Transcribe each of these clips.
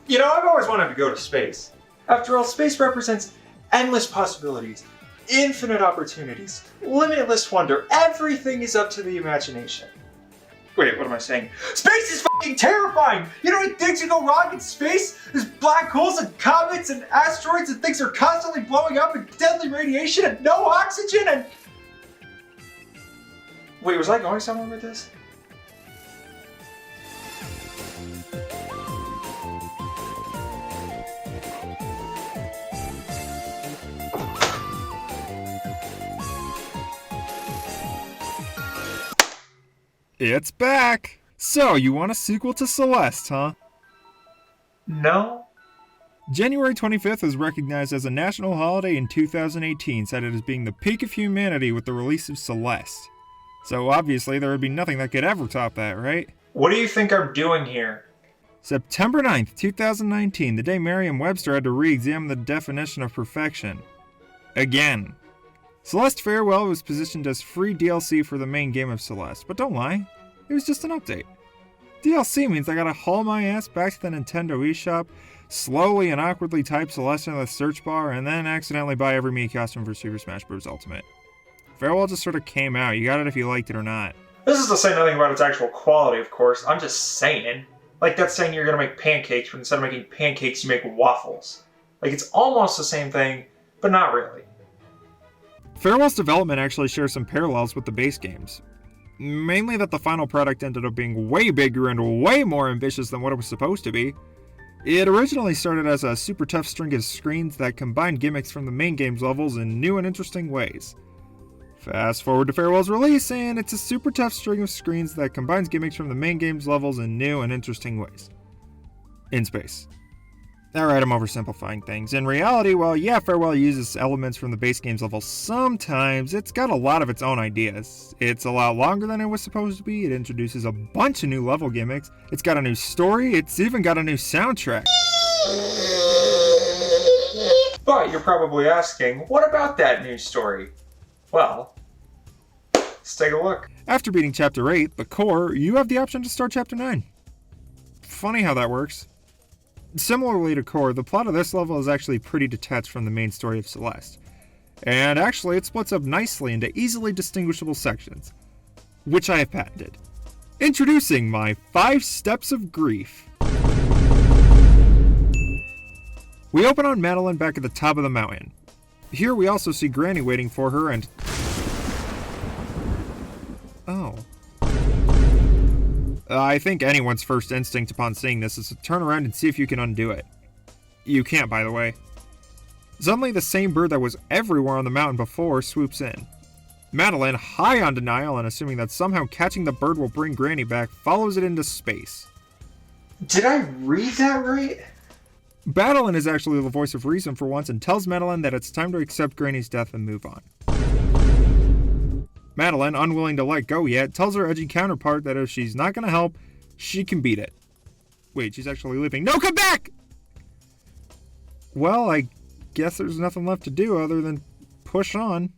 You know, I've always wanted to go to space. After all, space represents endless possibilities, infinite opportunities, limitless wonder. Everything is up to the imagination. Wait, what am I saying? Space is fucking terrifying! You know how many things can go wrong in space? There's black holes and comets and asteroids and things are constantly blowing up and deadly radiation and no oxygen and... Wait, was I going somewhere with this? It's back! So, you want a sequel to Celeste, huh? No. January 25th was recognized as a national holiday in 2018, cited as being the peak of humanity with the release of Celeste. So obviously there would be nothing that could ever top that, right? What do you think I'm doing here? September 9th, 2019, the day Merriam-Webster had to re-examine the definition of perfection. Again. Celeste Farewell was positioned as free DLC for the main game of Celeste, but don't lie, it was just an update. DLC means I gotta haul my ass back to the Nintendo eShop, slowly and awkwardly type Celeste in the search bar, and then accidentally buy every Mii costume for Super Smash Bros. Ultimate. Farewell just sort of came out, you got it if you liked it or not. This is to say nothing about its actual quality, of course. I'm just saying. Like that's saying you're gonna make pancakes, but instead of making pancakes, you make waffles. Like it's almost the same thing, but not really. Farewell's development actually shares some parallels with the base games. Mainly that the final product ended up being way bigger and way more ambitious than what it was supposed to be. It originally started as a super tough string of screens that combined gimmicks from the main game's levels in new and interesting ways. Fast forward to Farewell's release, and it's a super tough string of screens that combines gimmicks from the main game's levels in new and interesting ways. In space. Alright, I'm oversimplifying things. In reality, while yeah, Farewell uses elements from the base game's level sometimes, it's got a lot of its own ideas. It's a lot longer than it was supposed to be, it introduces a bunch of new level gimmicks, it's got a new story, it's even got a new soundtrack. But you're probably asking, what about that new story? Well, let's take a look. After beating Chapter 8, the core, you have the option to start Chapter 9. Funny how that works. Similarly to Core, the plot of this level is actually pretty detached from the main story of Celeste. And actually, it splits up nicely into easily distinguishable sections, which I have patented. Introducing my 5 Steps of Grief. We open on Madeline back at the top of the mountain. Here we also see Granny waiting for her and... Oh. I think anyone's first instinct upon seeing this is to turn around and see if you can undo it. You can't, by the way. Suddenly, the same bird that was everywhere on the mountain before swoops in. Madeline, high on denial and assuming that somehow catching the bird will bring Granny back, follows it into space. Did I read that right? Madeline is actually the voice of reason for once and tells Madeline that it's time to accept Granny's death and move on. Madeline, unwilling to let go yet, tells her edgy counterpart that if she's not going to help, she can beat it. Wait, she's actually leaving. No, come back! Well, I guess there's nothing left to do other than push on.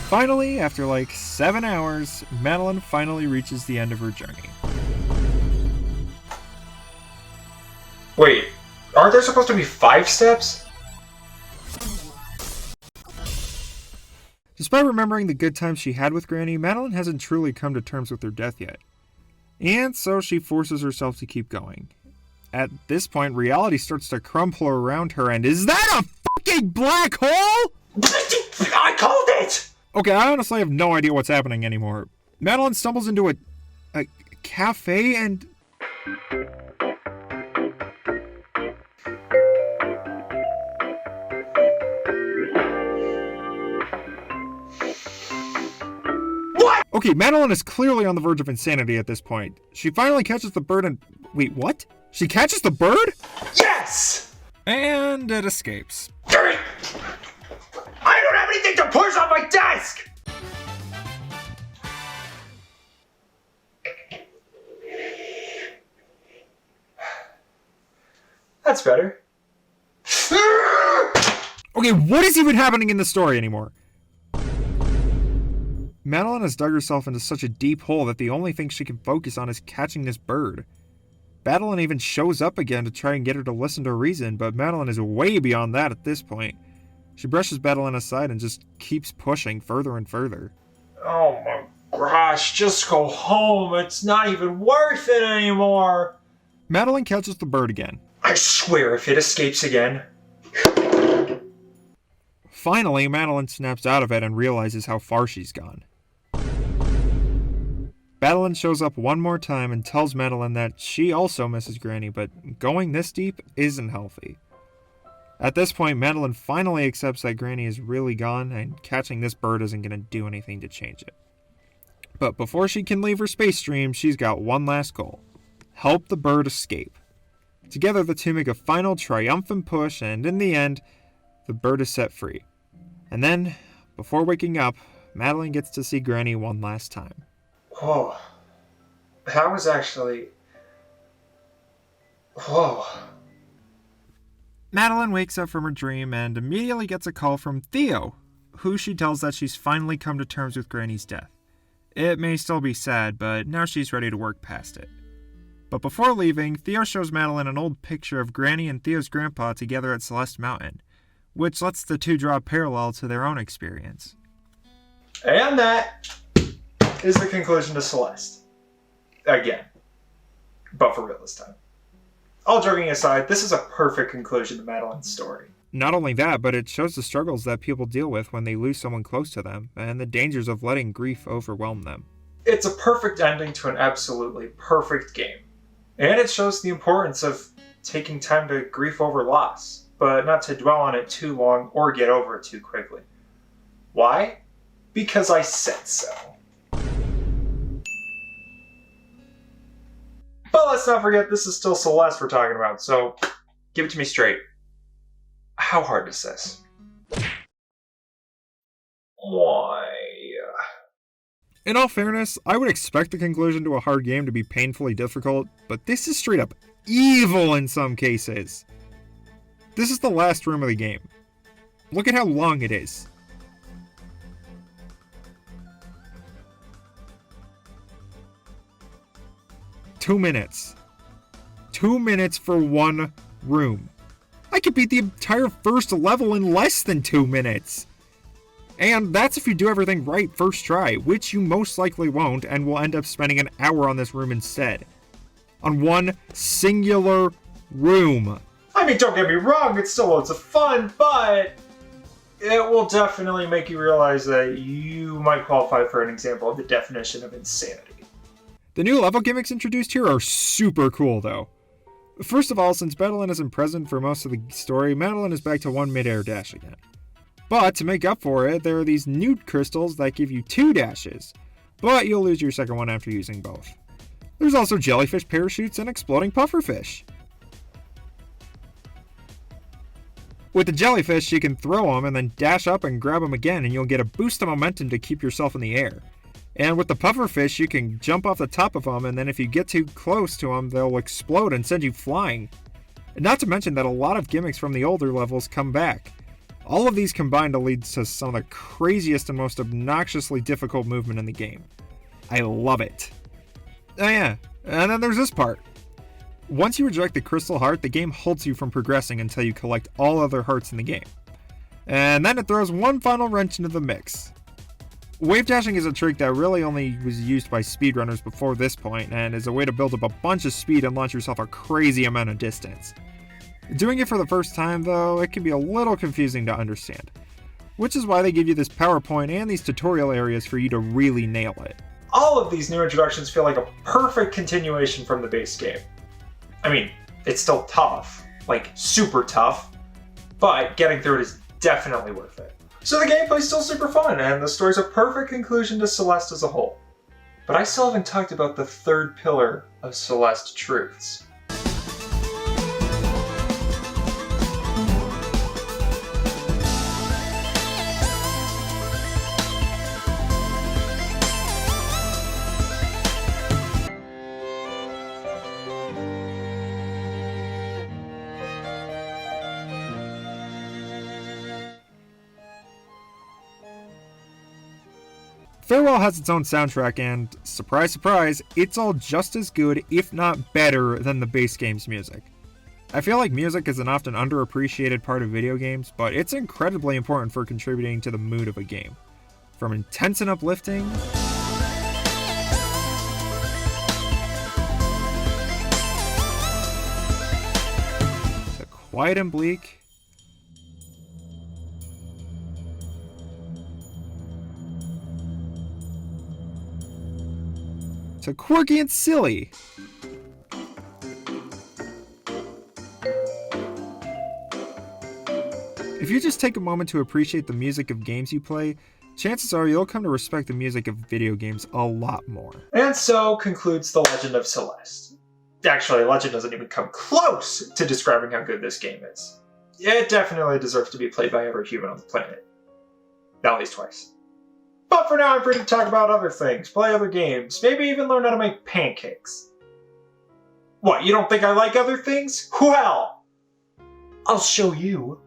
Finally, after like 7 hours, Madeline finally reaches the end of her journey. Wait, aren't there supposed to be 5 steps? Despite remembering the good times she had with Granny, Madeline hasn't truly come to terms with her death yet. And so she forces herself to keep going. At this point, reality starts to crumple around her and is that a fucking black hole?! I called it! Okay, I honestly have no idea what's happening anymore. Madeline stumbles into a cafe and... What?! Okay, Madeline is clearly on the verge of insanity at this point. She finally catches the bird and... Wait, what? She catches the bird? Yes! And it escapes. Damn it! I don't have anything to push on my desk! That's better. Okay, what is even happening in the story anymore? Madeline has dug herself into such a deep hole that the only thing she can focus on is catching this bird. Madeline even shows up again to try and get her to listen to reason, but Madeline is way beyond that at this point. She brushes Madeline aside and just keeps pushing further and further. Oh my gosh, just go home. It's not even worth it anymore. Madeline catches the bird again. I swear if it escapes again. Finally, Madeline snaps out of it and realizes how far she's gone. Madeline shows up one more time and tells Madeline that she also misses Granny, but going this deep isn't healthy. At this point, Madeline finally accepts that Granny is really gone, and catching this bird isn't going to do anything to change it. But before she can leave her space stream, she's got one last goal. Help the bird escape. Together, the two make a final triumphant push, and in the end, the bird is set free. And then, before waking up, Madeline gets to see Granny one last time. Whoa. That was actually... Whoa. Madeline wakes up from her dream and immediately gets a call from Theo, who she tells that she's finally come to terms with Granny's death. It may still be sad, but now she's ready to work past it. But before leaving, Theo shows Madeline an old picture of Granny and Theo's grandpa together at Celeste Mountain, which lets the two draw parallel to their own experience. And that is the conclusion to Celeste. Again. But for real this time. All joking aside, this is a perfect conclusion to Madeline's story. Not only that, but it shows the struggles that people deal with when they lose someone close to them, and the dangers of letting grief overwhelm them. It's a perfect ending to an absolutely perfect game. And it shows the importance of taking time to grieve over loss, but not to dwell on it too long or get over it too quickly. Why? Because I said so. But let's not forget, this is still Celeste we're talking about, so give it to me straight. How hard is this? Why? In all fairness, I would expect the conclusion to a hard game to be painfully difficult, but this is straight up evil in some cases. This is the last room of the game. Look at how long it is. Two minutes. 2 minutes for one room. I could beat the entire first level in less than 2 minutes. And that's if you do everything right first try, which you most likely won't, and will end up spending an hour on this room instead. On one singular room. I mean, don't get me wrong, it's still loads of fun, but it will definitely make you realize that you might qualify for an example of the definition of insanity. The new level gimmicks introduced here are super cool, though. First of all, since Madeline isn't present for most of the story, Madeline is back to one mid-air dash again. But to make up for it, there are these nude crystals that give you 2 dashes, but you'll lose your second one after using both. There's also jellyfish parachutes and exploding pufferfish. With the jellyfish, you can throw them and then dash up and grab them again, and you'll get a boost of momentum to keep yourself in the air. And with the pufferfish, you can jump off the top of them, and then if you get too close to them, they'll explode and send you flying. And not to mention that a lot of gimmicks from the older levels come back. All of these combine to lead to some of the craziest and most obnoxiously difficult movement in the game. I love it. Oh yeah, and then there's this part. Once you reject the crystal heart, the game halts you from progressing until you collect all other hearts in the game. And then it throws one final wrench into the mix. Wave dashing is a trick that really only was used by speedrunners before this point, and is a way to build up a bunch of speed and launch yourself a crazy amount of distance. Doing it for the first time, though, it can be a little confusing to understand, which is why they give you this PowerPoint and these tutorial areas for you to really nail it. All of these new introductions feel like a perfect continuation from the base game. I mean, it's still tough, like super tough, but getting through it is definitely worth it. So the gameplay's still super fun, and the story's a perfect conclusion to Celeste as a whole. But I still haven't talked about the third pillar of Celeste truths. Farewell has its own soundtrack and, surprise surprise, it's all just as good, if not better, than the base game's music. I feel like music is an often underappreciated part of video games, but it's incredibly important for contributing to the mood of a game. From intense and uplifting, to quiet and bleak, to quirky and silly. If you just take a moment to appreciate the music of games you play, chances are you'll come to respect the music of video games a lot more. And so concludes The Legend of Celeste. Actually, Legend doesn't even come close to describing how good this game is. It definitely deserves to be played by every human on the planet. At least twice. But for now, I'm free to talk about other things, play other games, maybe even learn how to make pancakes. What, you don't think I like other things? Well, I'll show you.